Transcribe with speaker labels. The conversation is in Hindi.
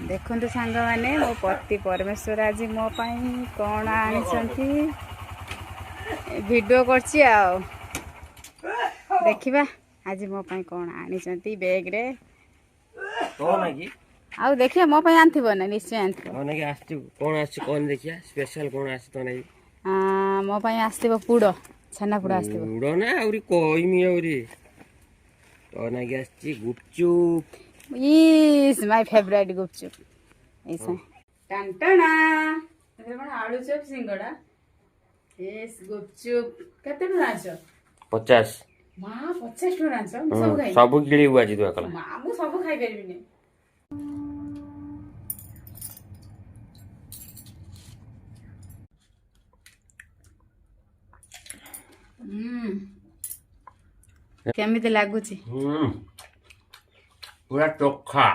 Speaker 1: देखु सांग मैंने मो पति परमेश्वर आज मो कौन आनी वीडियो करछि आओ देखिबा आज मो कौन आनी बैग रे
Speaker 2: तो नाकी
Speaker 1: आउ देखिए मो आनथिबो ना निश्चय आनथिबो
Speaker 2: तो नाकी आस्ति कौन आछि कौन देखिया स्पेशल कौन आछि तो नाकी
Speaker 1: मो आस्थिबो पुडो छेना पुडो आस्थिबो
Speaker 2: पुडो ना औरी कोइमी औरी तो नाकी आछि गुपचुप
Speaker 1: इज माय फेवरेट गुपचुप ऐसा टंटना एथरे कोन आलू चप सिंगडा एस गुपचुप केते रांच
Speaker 2: 50
Speaker 1: मां 50 रांच सब खाइ
Speaker 2: सब गिळी बुआजी तो एकला
Speaker 1: मां मु सब खाइ परबिनी केमिति लागुची
Speaker 2: पूरा चोखा